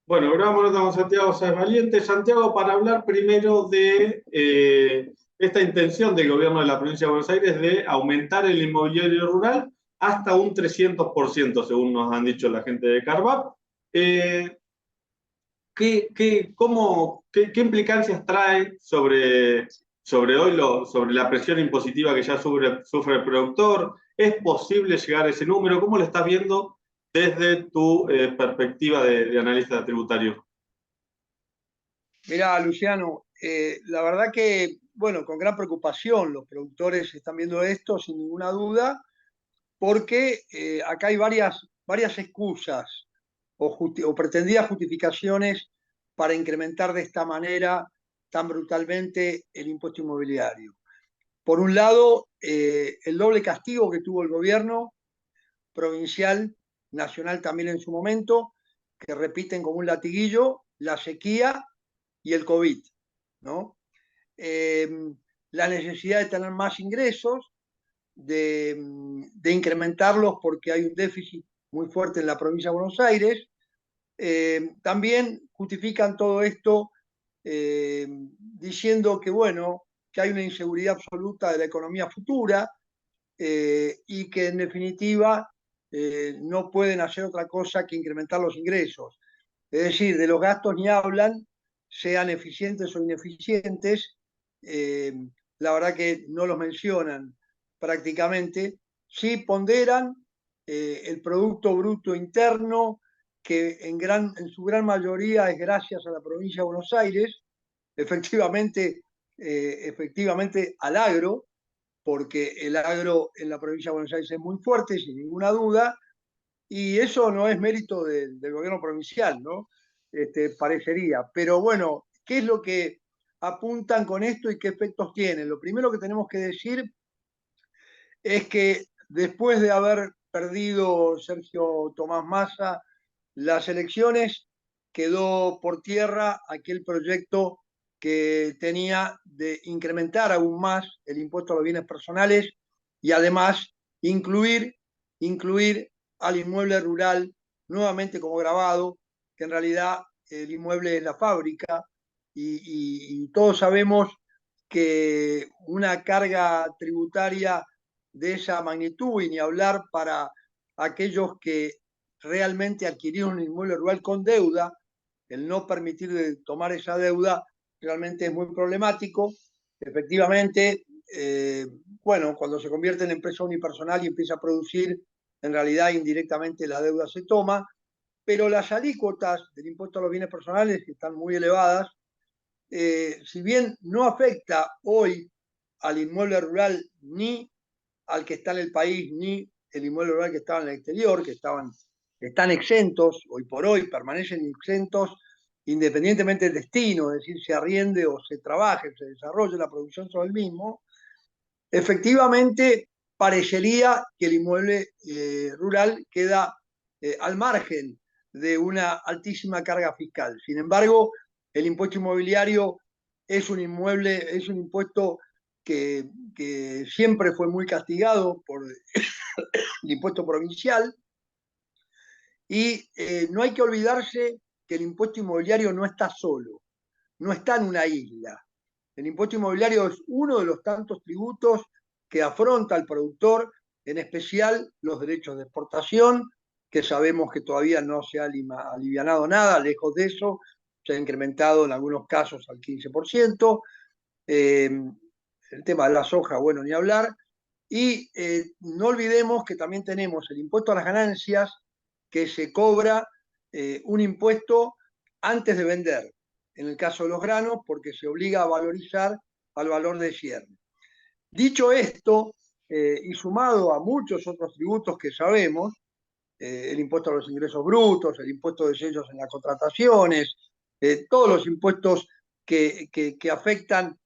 Bueno, grabamos nota con Santiago Sáenz Valiente. Santiago, para hablar primero de esta intención del gobierno de la provincia de Buenos Aires de aumentar el inmobiliario rural hasta un 300%, según nos han dicho la gente de Carvap. Eh, ¿Qué implicancias trae sobre hoy sobre la presión impositiva que ya sufre el productor? ¿Es posible llegar a ese número? ¿Cómo lo estás viendo desde tu perspectiva de analista tributario? Mirá, Luciano, la verdad que, bueno, con gran preocupación los productores están viendo esto, sin ninguna duda, porque acá hay varias excusas o pretendidas justificaciones para incrementar de esta manera tan brutalmente el impuesto inmobiliario. Por un lado, el doble castigo que tuvo el gobierno provincial, nacional también en su momento, que repiten como un latiguillo, la sequía y el COVID, ¿no? Eh, la necesidad de tener más ingresos, de incrementarlos porque hay un déficit muy fuerte en la provincia de Buenos Aires. También justifican todo esto diciendo que, bueno, que hay una inseguridad absoluta de la economía futura y que en definitiva no pueden hacer otra cosa que incrementar los ingresos. Es decir, de los gastos ni hablan, sean eficientes o ineficientes, eh, la verdad que no los mencionan prácticamente, sí ponderan el Producto Bruto Interno, que en su gran mayoría es gracias a la provincia de Buenos Aires, efectivamente al agro, porque el agro en la provincia de Buenos Aires es muy fuerte, sin ninguna duda, y eso no es mérito del gobierno provincial, ¿no? Parecería. Pero bueno, ¿qué es lo que apuntan con esto y qué efectos tienen? Lo primero que tenemos que decir es que después de haber perdido Sergio Tomás Massa las elecciones, quedó por tierra aquel proyecto que tenía de incrementar aún más el impuesto a los bienes personales y además incluir al inmueble rural nuevamente como grabado, que en realidad el inmueble es la fábrica y todos sabemos que una carga tributaria de esa magnitud y ni hablar para aquellos que realmente adquirieron un inmueble rural con deuda, el no permitir de tomar esa deuda realmente es muy problemático. Efectivamente, bueno, cuando se convierte en empresa unipersonal y empieza a producir, en realidad indirectamente la deuda se toma, pero las alícuotas del impuesto a los bienes personales están muy elevadas. Si bien no afecta hoy al inmueble rural ni al que está en el país, ni el inmueble rural que estaba en el exterior, están exentos, hoy por hoy permanecen exentos independientemente del destino, es decir, se arriende o se trabaje, se desarrolle la producción sobre el mismo, efectivamente parecería que el inmueble rural queda al margen de una altísima carga fiscal. Sin embargo, el impuesto inmobiliario es es un impuesto que siempre fue muy castigado por el impuesto provincial y no hay que olvidarse que el impuesto inmobiliario no está solo, no está en una isla. El impuesto inmobiliario es uno de los tantos tributos que afronta el productor, en especial los derechos de exportación, que sabemos que todavía no se ha alivianado nada, lejos de eso, se ha incrementado en algunos casos al 15%. El tema de la soja, bueno, ni hablar. Y no olvidemos que también tenemos el impuesto a las ganancias, que se cobra un impuesto antes de vender, en el caso de los granos, porque se obliga a valorizar al valor de cierre. Dicho esto, y sumado a muchos otros tributos que sabemos, el impuesto a los ingresos brutos, el impuesto de sellos en las contrataciones, todos los impuestos que afectan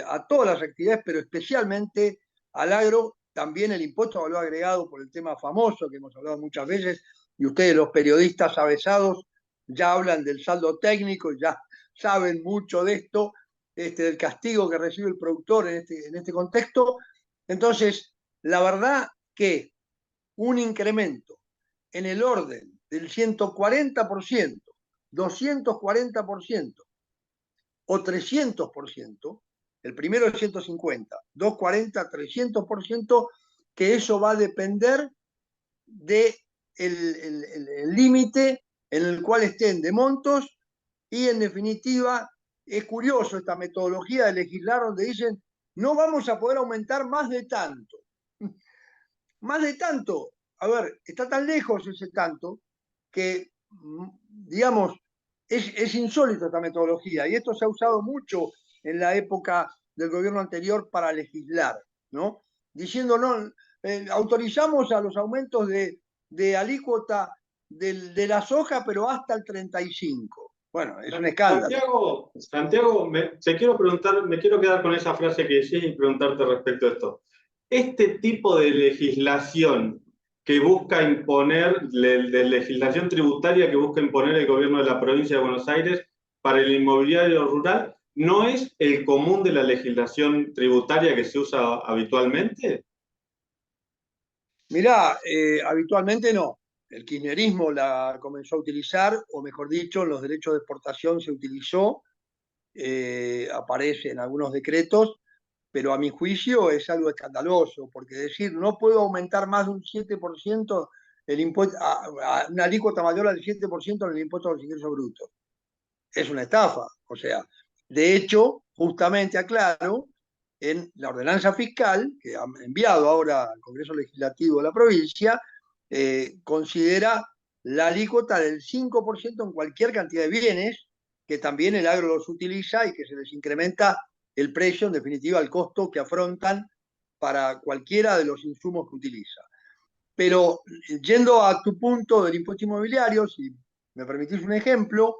a todas las actividades, pero especialmente al agro, también el impuesto a valor agregado por el tema famoso que hemos hablado muchas veces, y ustedes los periodistas avesados ya hablan del saldo técnico, ya saben mucho de esto, del castigo que recibe el productor en este contexto. Entonces, la verdad que un incremento en el orden del 140% 240% o 300%, el primero es 150, 240, 300%, que eso va a depender del límite en el cual estén de montos y en definitiva es curioso esta metodología de legislar donde dicen no vamos a poder aumentar más de tanto. Más de tanto, a ver, está tan lejos ese tanto que, digamos, es insólito esta metodología y esto se ha usado mucho en la época del gobierno anterior para legislar, ¿no? Diciendo, no, autorizamos a los aumentos de alícuota de la soja, pero hasta el 35. Bueno, es un escándalo. Santiago, te quiero preguntar, me quiero quedar con esa frase que decís y preguntarte respecto a esto. Este tipo de legislación que busca imponer, de legislación tributaria que busca imponer el gobierno de la provincia de Buenos Aires para el inmobiliario rural, ¿no es el común de la legislación tributaria que se usa habitualmente? Mirá, habitualmente no. El kirchnerismo la comenzó a utilizar, o mejor dicho, los derechos de exportación se utilizó, aparece en algunos decretos, pero a mi juicio es algo escandaloso, porque decir no puedo aumentar más de un 7% el impuesto, a una alícuota mayor al 7% en el impuesto a los ingresos brutos. Es una estafa. O sea, de hecho, justamente aclaro, en la ordenanza fiscal, que ha enviado ahora al Congreso Legislativo de la provincia, considera la alícuota del 5% en cualquier cantidad de bienes, que también el agro los utiliza y que se les incrementa el precio, en definitiva, el costo que afrontan para cualquiera de los insumos que utiliza. Pero yendo a tu punto del impuesto inmobiliario, si me permitís un ejemplo,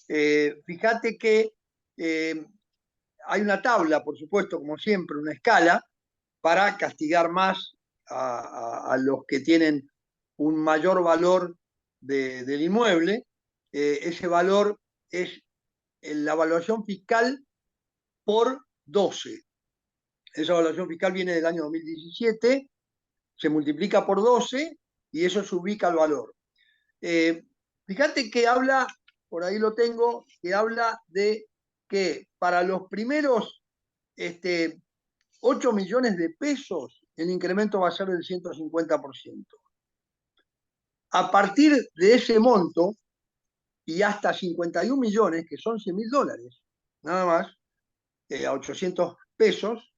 fíjate que hay una tabla, por supuesto, como siempre, una escala, para castigar más a los que tienen un mayor valor del inmueble. Ese valor es la evaluación fiscal por 12. Esa evaluación fiscal viene del año 2017, se multiplica por 12 y eso se ubica al valor. Fíjate que habla, por ahí lo tengo, que habla de que para los primeros 8 millones de pesos el incremento va a ser del 150%. A partir de ese monto y hasta 51 millones, que son $100.000, nada más, a 800 pesos,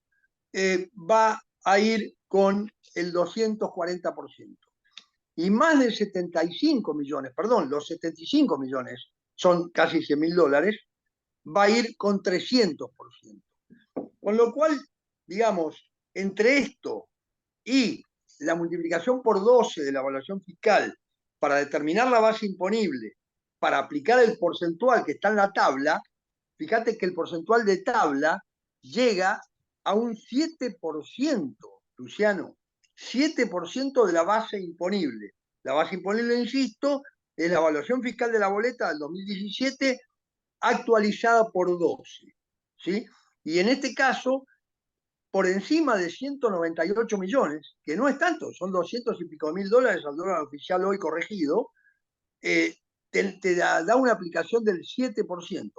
va a ir con el 240%. Y más de 75 millones, perdón, los 75 millones son casi $100.000, va a ir con 300%. Con lo cual, digamos, entre esto y la multiplicación por 12 de la evaluación fiscal para determinar la base imponible, para aplicar el porcentual que está en la tabla, fíjate que el porcentual de tabla llega a un 7%, Luciano, 7% de la base imponible. La base imponible, insisto, es la evaluación fiscal de la boleta del 2017 actualizada por 12. ¿Sí? Y en este caso, por encima de 198 millones, que no es tanto, son 200 y pico mil dólares al dólar oficial hoy corregido, te da una aplicación del 7%.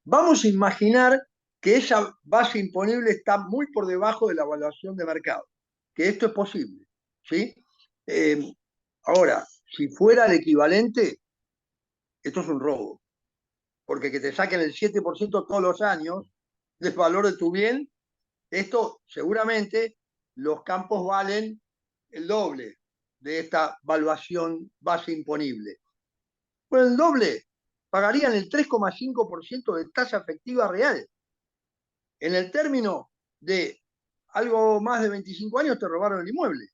Vamos a imaginar que esa base imponible está muy por debajo de la evaluación de mercado, que esto es posible, ¿sí? Ahora, si fuera el equivalente, esto es un robo, porque que te saquen el 7% todos los años del valor de tu bien, esto seguramente los campos valen el doble de esta valuación base imponible. Bueno, el doble, pagarían el 3,5% de tasa efectiva real. En el término de algo más de 25 años te robaron el inmueble.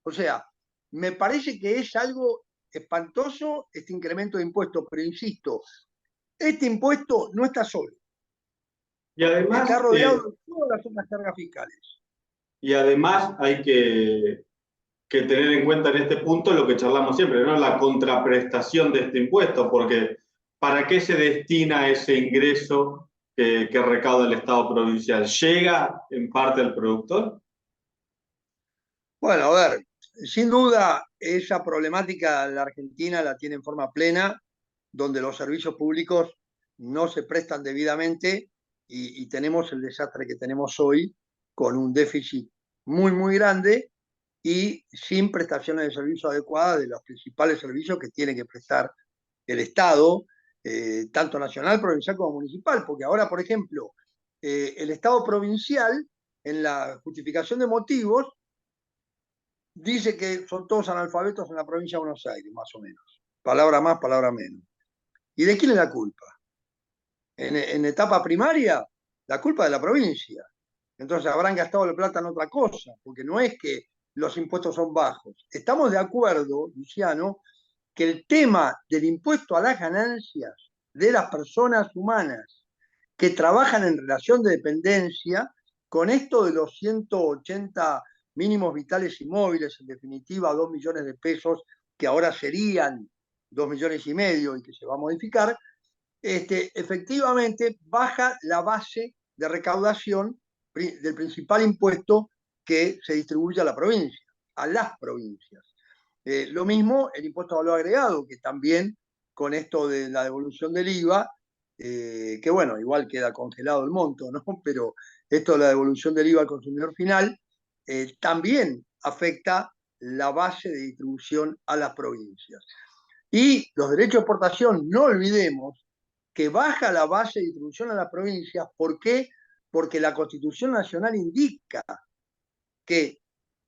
O sea, me parece que es algo espantoso este incremento de impuestos, pero insisto, este impuesto no está solo. Y además, está rodeado de todas las otras cargas fiscales. Y además hay que tener en cuenta en este punto lo que charlamos siempre, ¿no? La contraprestación de este impuesto, porque ¿para qué se destina ese ingreso que recauda el Estado provincial? ¿Llega en parte al productor? Bueno, a ver, sin duda esa problemática la Argentina la tiene en forma plena donde los servicios públicos no se prestan debidamente y tenemos el desastre que tenemos hoy con un déficit muy, muy grande y sin prestaciones de servicio adecuadas de los principales servicios que tiene que prestar el Estado, tanto nacional, provincial como municipal, porque ahora, por ejemplo, el Estado provincial, en la justificación de motivos, dice que son todos analfabetos en la provincia de Buenos Aires, más o menos. Palabra más, palabra menos. ¿Y de quién es la culpa? En etapa primaria, la culpa de la provincia. Entonces habrán gastado la plata en otra cosa, porque no es que los impuestos son bajos. Estamos de acuerdo, Luciano, que el tema del impuesto a las ganancias de las personas humanas que trabajan en relación de dependencia, con esto de los 180 mínimos vitales y móviles, en definitiva 2 millones de pesos, que ahora serían 2 millones y medio y que se va a modificar, efectivamente baja la base de recaudación del principal impuesto que se distribuye a la provincia, a las provincias. Lo mismo el impuesto a valor agregado, que también con esto de la devolución del IVA, que bueno, igual queda congelado el monto, ¿no? Pero esto de la devolución del IVA al consumidor final también afecta la base de distribución a las provincias. Y los derechos de exportación, no olvidemos que baja la base de distribución a las provincias. ¿Por qué? Porque la Constitución Nacional indica que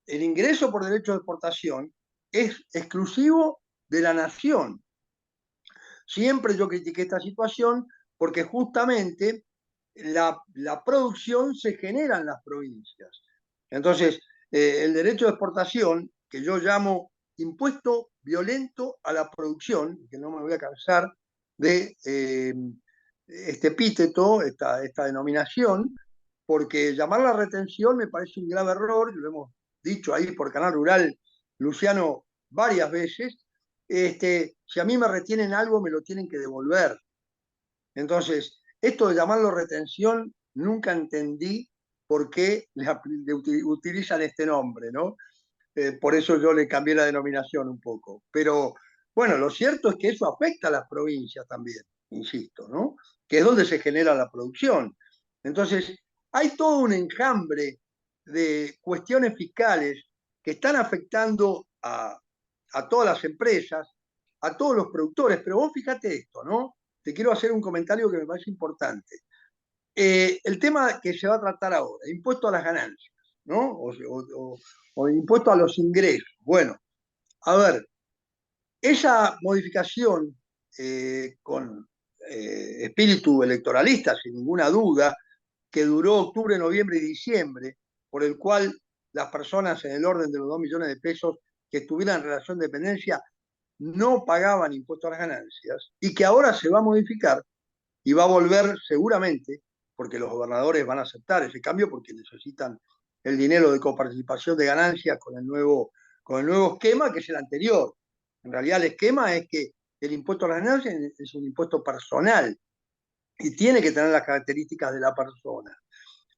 el ingreso por derecho de exportación es exclusivo de la nación. Siempre yo critiqué esta situación porque justamente la producción se genera en las provincias. Entonces, el derecho de exportación, que yo llamo impuesto violento a la producción, que no me voy a cansar de este epíteto, esta denominación, porque llamar la retención me parece un grave error, lo hemos dicho ahí por Canal Rural, Luciano, varias veces. Si a mí me retienen algo, me lo tienen que devolver. Entonces, esto de llamarlo retención, nunca entendí por qué utilizan este nombre, ¿no? Por eso yo le cambié la denominación un poco. Pero bueno, lo cierto es que eso afecta a las provincias también, insisto, ¿no? Que es donde se genera la producción. Entonces, hay todo un enjambre de cuestiones fiscales que están afectando a todas las empresas, a todos los productores. Pero vos fíjate esto, ¿no? Te quiero hacer un comentario que me parece importante. El tema que se va a tratar ahora, impuesto a las ganancias, ¿no? O impuesto a los ingresos. Bueno, a ver, esa modificación con espíritu electoralista, sin ninguna duda, que duró octubre, noviembre y diciembre, por el cual las personas en el orden de los 2 millones de pesos que estuvieran en relación de dependencia no pagaban impuesto a las ganancias, y que ahora se va a modificar y va a volver seguramente, porque los gobernadores van a aceptar ese cambio porque necesitan el dinero de coparticipación de ganancias con el nuevo esquema, que es el anterior. En realidad el esquema es que el impuesto a las ganancias es un impuesto personal y tiene que tener las características de la persona.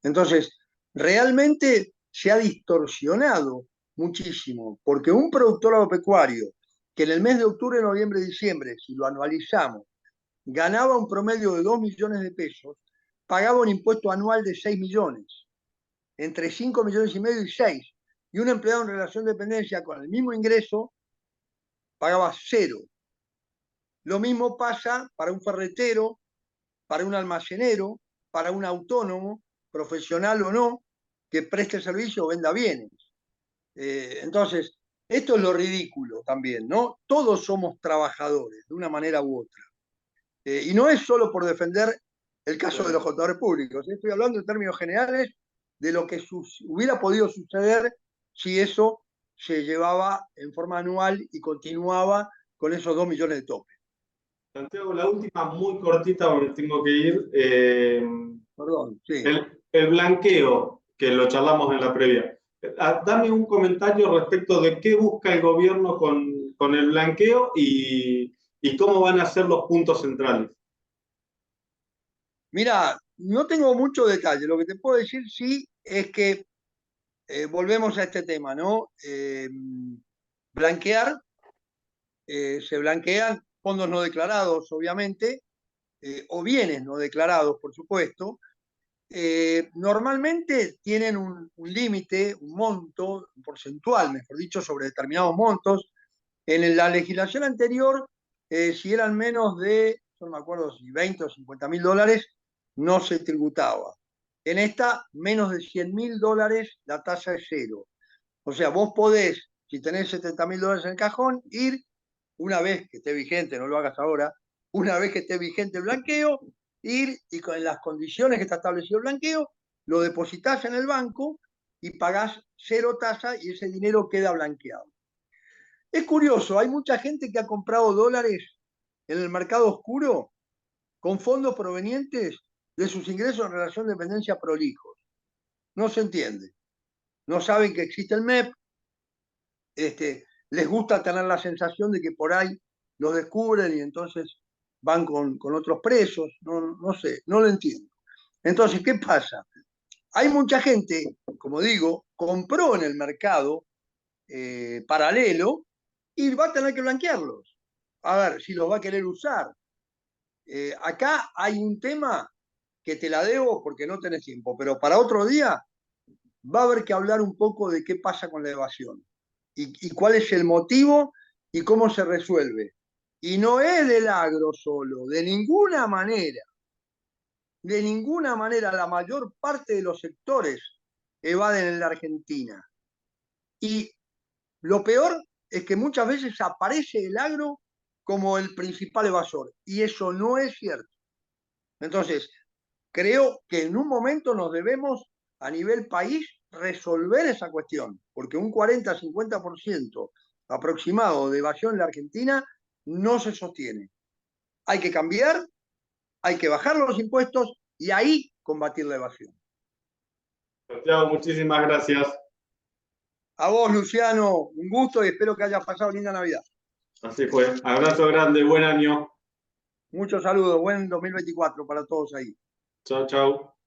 Entonces, realmente se ha distorsionado muchísimo, porque un productor agropecuario que en el mes de octubre, noviembre y diciembre, si lo anualizamos, ganaba un promedio de 2 millones de pesos, pagaba un impuesto anual de 6 millones, entre 5 millones y medio y 6. Y un empleado en relación de dependencia con el mismo ingreso pagaba 0. Lo mismo pasa para un ferretero, para un almacenero, para un autónomo, profesional o no, que preste servicio o venda bienes. Entonces, esto es lo ridículo también, ¿no? Todos somos trabajadores, de una manera u otra. Y no es solo por defender el caso de los contadores públicos. Estoy hablando en términos generales de lo que hubiera podido suceder si eso se llevaba en forma anual y continuaba con esos 2 millones de tope. Santiago, la última muy cortita porque tengo que ir. Perdón, sí. El blanqueo, que lo charlamos en la previa. Dame un comentario respecto de qué busca el gobierno con el blanqueo y cómo van a ser los puntos centrales. Mira, no tengo mucho detalle. Lo que te puedo decir sí es que volvemos a este tema, ¿no? Blanquear, se blanquean fondos no declarados, obviamente, o bienes no declarados, por supuesto, normalmente tienen un límite, un monto, un porcentual, mejor dicho, sobre determinados montos. En la legislación anterior, si eran menos de, yo no me acuerdo si 20 o 50 mil dólares, no se tributaba. En esta, menos de 100 mil dólares, la tasa es cero. O sea, vos podés, si tenés 70 mil dólares en el cajón, ir una vez que esté vigente, no lo hagas ahora, una vez que esté vigente el blanqueo, ir y con las condiciones que está establecido el blanqueo, lo depositas en el banco y pagás cero tasa y ese dinero queda blanqueado. Es curioso, hay mucha gente que ha comprado dólares en el mercado oscuro con fondos provenientes de sus ingresos en relación de dependencia prolijos. No se entiende. No saben que existe el MEP, les gusta tener la sensación de que por ahí los descubren y entonces van con otros presos, no sé, no lo entiendo. Entonces, ¿qué pasa? Hay mucha gente, como digo, compró en el mercado paralelo y va a tener que blanquearlos. A ver si los va a querer usar. Acá hay un tema que te la debo porque no tenés tiempo, pero para otro día va a haber que hablar un poco de qué pasa con la evasión y cuál es el motivo y cómo se resuelve. Y no es del agro solo, de ninguna manera la mayor parte de los sectores evaden en la Argentina. Y lo peor es que muchas veces aparece el agro como el principal evasor, y eso no es cierto. Entonces, creo que en un momento nos debemos, a nivel país, resolver esa cuestión, porque un 40-50% aproximado de evasión en la Argentina no se sostiene. Hay que cambiar, hay que bajar los impuestos y ahí combatir la evasión. Santiago, muchísimas gracias. A vos, Luciano, un gusto y espero que hayas pasado linda Navidad. Así fue. Abrazo grande, buen año. Muchos saludos, buen 2024 para todos ahí. Chao, chao.